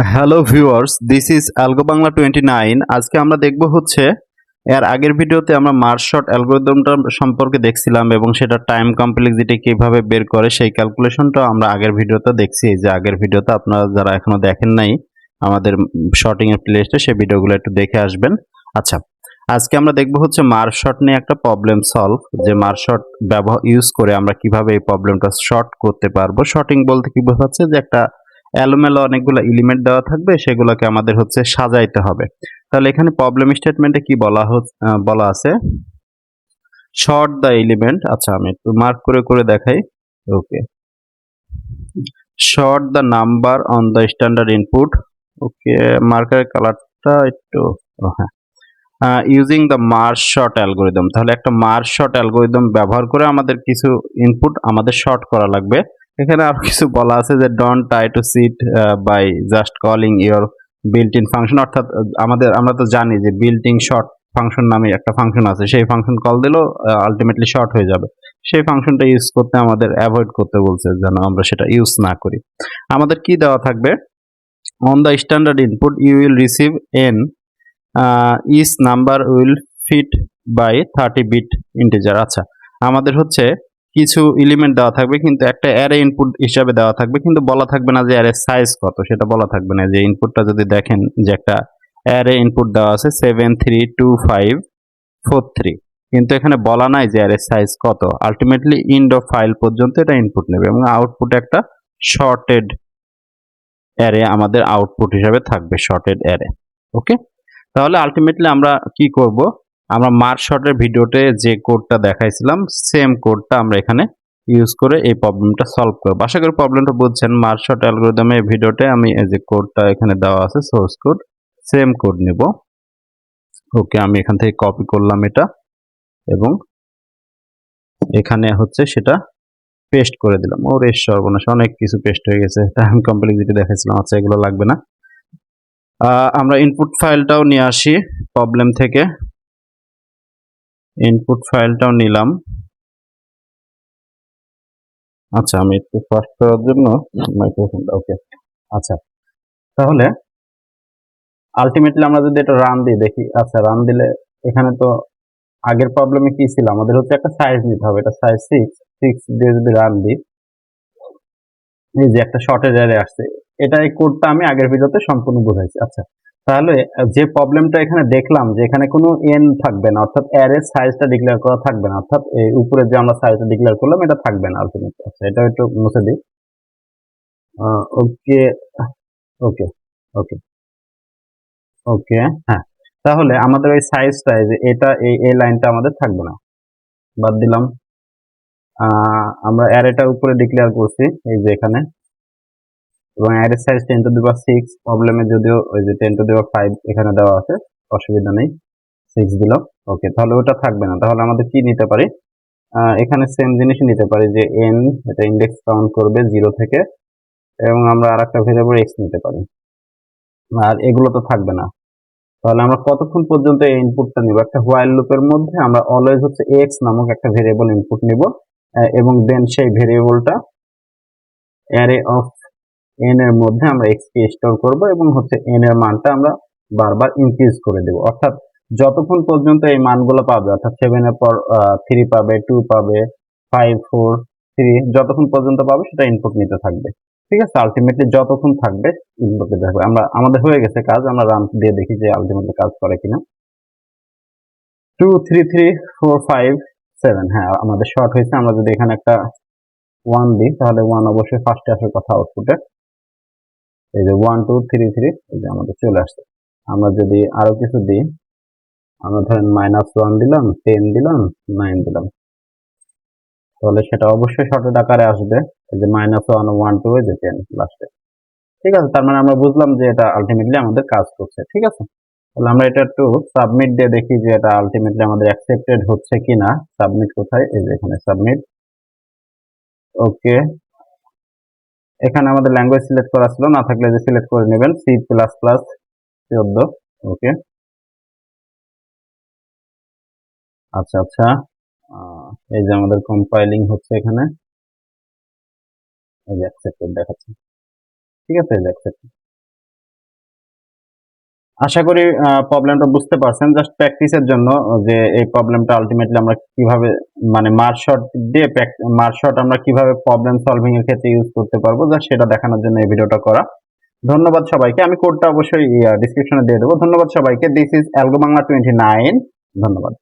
Hello viewers, this is algo Bangla 29। আজকে আমরা দেখব হচ্ছে এর আগের ভিডিওতে আমরা মার্জসর্ট অ্যালগরিদমটা সম্পর্কে দেখছিলাম এবং সেটা টাইম কমপ্লেক্সিটি কিভাবে বের করে সেই ক্যালকুলেশনটা আমরা আগের ভিডিওতে দেখছি। এই যে আগের ভিডিওতে আপনারা যারা এখনো দেখেন নাই আমাদের শর্টিং এর প্লেলিস্টে সেই ভিডিওগুলো একটু দেখে আসবেন। আচ্ছা, আজকে আমরা দেখব হচ্ছে মার্জসর্ট নিয়ে একটা প্রবলেম সলভ, যে মার্জসর্ট ব্যবহার ইউজ করে আমরা কিভাবে এই প্রবলেমটা শর্ট করতে পারবো। শর্টিং বলতে কি বোঝাচ্ছে, যে একটা এলোমেলো অনেকগুলো এলিমেন্ট দেওয়া থাকবে, সেগুলোকে আমাদের হচ্ছে সাজাইতে হবে। তাহলে এখানে প্রবলেম স্টেটমেন্টে কি বলা আছে, শর্ট দ্য এলিমেন্ট। আচ্ছা, আমি একটু মার্ক করে করে দেখাই। Okay, sort the number on the standard input. Okay, মার্কারের কালারটা একটু, হ্যাঁ, ইউজিং দ্য মার্জসর্ট অ্যালগরিদম। তাহলে একটা মার্জসর্ট অ্যালগরিদম ব্যবহার করে আমাদের কিছু ইনপুট আমাদের শর্ট করা লাগবে। এখানে আরো কিছু বলা আছে যে don't try to sit by just calling your built in function. অর্থাৎ আমরা তো জানি যে বিল্ট ইন শর্ট ফাংশন নামে একটা ফাংশন আছে, সেই ফাংশন কল দিলেও আলটিমেটলি শর্ট হয়ে যাবে। সেই ফাংশনটা ইউজ করতে আমাদের অ্যাভয়েড করতে বলছে, যেন আমরা সেটা ইউজ না করি। আমাদের কি দেওয়া থাকবে, on the standard input you will receive N each number will fit by 30 bit integer. আচ্ছা, আমাদের হচ্ছে কিছু এলিমেন্ট দেওয়া থাকবে, কিন্তু একটা অ্যারে ইনপুট হিসাবে দেওয়া থাকবে, কিন্তু বলা থাকবে না যে অ্যারে সাইজ কত, সেটা বলা থাকবে না। যে ইনপুটটা যদি দেখেন যে একটা অ্যারে ইনপুট দেওয়া আছে 732543, কিন্তু এখানে বলা নাই যে অ্যারে সাইজ কত। আলটিমেটলি ইন্ড অফ ফাইল পর্যন্ত এটা ইনপুট নেবে এবং আউটপুট একটা শর্টেড অ্যারে আমাদের আউটপুট হিসাবে থাকবে, শর্টেড অ্যারে। ওকে, তাহলে আলটিমেটলি আমরা কি করব, আমরা মার্জসর্টের ভিডিওতে যে কোডটা দেখাইছিলাম সেম কোডটা আমরা এখানে ইউজ করে এই প্রবলেমটা সলভ করব। আশা করি প্রবলেমটা বুঝছেন। মার্জসর্ট অ্যালগরিদমের ভিডিওতে আমি এই যে কোডটা এখানে দেওয়া আছে, সোর্স কোড, সেম কোড নিব। ওকে, আমি এখান থেকে কপি করলাম এটা এবং এখানে হচ্ছে সেটা পেস্ট করে দিলাম। ওরে সর্বনাশ, অনেক কিছু পেস্ট হয়ে গেছে, টাইম কমপ্লেক্সিটি দেখাইছিলাম। আচ্ছা, এগুলো লাগবে না। আমরা ইনপুট ফাইলটাও নিয়ে আসি প্রবলেম থেকে। ইনপুট ফাইলটাও নিলাম। আচ্ছা, আমি একটু ফাস্ট করার জন্য মাইক্রোফোনটা, ওকে। আচ্ছা, তাহলে আলটিমেটলি আমরা যদি এটা রান দিই দেখি। আচ্ছা, রান দিলে এখানে তো আগের প্রবলেমে কি ছিল, আমাদের হচ্ছে একটা সাইজ নিতে হবে, এটা সাইজ 6 দিয়ে যদি রান দিই, এই যে একটা শর্টেজ অ্যারে আসছে। এটা এই কোডটা আমি আগের ভিডিওতে সম্পূর্ণ বুঝাইছি। আচ্ছা, তাহলে যে প্রবলেমটা এখানে দেখলাম যে এখানে কোনো এন থাকবে না, অর্থাৎ অ্যারে সাইজটা ডিক্লেয়ার করা থাকবে না, অর্থাৎ এই উপরে যে আমরা সাইজটা ডিক্লেয়ার করলাম এটা থাকবে না আলটিমেটলি। আচ্ছা, এটা একটু মুছে দিই। ওকে, ওকে, ওকে, ওকে, হ্যাঁ। তাহলে আমাদের ওই সাইজটা, যে এটা এই লাইনটা আমাদের থাকবে না, বাদ দিলাম। আমরা অ্যারেটা উপরে ডিক্লেয়ার করছি এই যে এখানে, এবং অ্যারে সাইজ 10⁶। প্রবলেমে যদিও ওই যে 10⁵ এখানে দেওয়া আছে, অসুবিধা নেই, 6 দিলাম। ওকে, তাহলে ওটা থাকবে না। তাহলে আমাদের কি নিতে পারি, এখানে সেম জিনিসই নিতে পারি, যে এন, এটা ইন্ডেক্স কাউন্ট করবে 0 থেকে, এবং আমরা আর একটা ভেরিয়েবল এক্স নিতে পারি, আর এগুলো তো থাকবে না। তাহলে আমরা কতক্ষণ পর্যন্ত এই ইনপুটটা নিব, একটা হোয়াইল লুপের মধ্যে আমরা অলওয়েজ হচ্ছে এক্স নামক একটা ভেরিয়েবল ইনপুট নিব, এবং দেন সেই ভেরিয়েবলটা অ্যারে অফ এন এর মধ্যে আমরা এক্স কে স্টোর করব, এবং হচ্ছে এন এর মানটা আমরা বারবার ইনক্রিজ করে দেব। অর্থাৎ যতক্ষণ পর্যন্ত এই মানগুলো পাবে, অর্থাৎ 7 এর পর 3 পাবে, 2 পাবে, 5 4 3, যতক্ষণ পর্যন্ত পাবে সেটা ইনপুট নিতে থাকবে। ঠিক আছে, আলটিমেটলি যতক্ষণ থাকবে ইনপুট নিতে থাকবে। আমাদের হয়ে গেছে কাজ, আমরা রান দিয়ে দেখি যে আলটিমেটলি কাজ করে কিনা। 2 3 3 4 5 7, হ্যাঁ, আমাদের শর্ট হয়েছে। আমরা যদি এখানে একটা 1 দিই, তাহলে 1 অবশ্যই ফার্স্টে আসার কথা আউটপুটে। এই যে 1 2 3 3, এই যে আমাদের চলে আসছে। আমরা যদি আরো কিছু দিই, আমরা ধরেন -1 দিলাম, 10 দিলাম, 9 দিলাম, তাহলে সেটা অবশ্যই শর্টেড আকারে আসবে। এই যে -1 1 2, এই যে 10 লাস্টে। ঠিক আছে, তার মানে আমরা বুঝলাম যে এটা আলটিমেটলি আমাদের কাজ করছে। ঠিক আছে, তাহলে আমরা এটা একটু সাবমিট দিয়ে দেখি যে এটা আলটিমেটলি আমাদের অ্যাকসেপ্টেড হচ্ছে কিনা। সাবমিট কোথায়, এই যে এখানে সাবমিট। ওকে, এখানে আমাদের ল্যাঙ্গুয়েজ সিলেক্ট করা ছিল, না থাকলে যে সিলেক্ট করে নেবেন, C++14। ওকে, আচ্ছা আচ্ছা, এই যে আমাদের কম্পাইলিং হচ্ছে এখানে, এই যে অ্যাকসেপ্টেড দেখাচ্ছে। ঠিক আছে, এই যে অ্যাকসেপ্টেড। আশা করি প্রবলেমটা বুঝতে পারছেন। জাস্ট প্র্যাকটিসের জন্য যে এই প্রবলেমটা আলটিমেটলি আমরা কিভাবে মানে মার্জ শর্ট আমরা কিভাবে প্রবলেম সলভিং এর ক্ষেত্রে ইউজ করতে পারবো, জাস্ট সেটা দেখানোর জন্য এই ভিডিওটা করা। ধন্যবাদ সবাইকে। আমি কোডটা অবশ্যই ডিসক্রিপশনে দিয়ে দেবো। ধন্যবাদ সবাইকে। This is algo Bangla 29। ধন্যবাদ।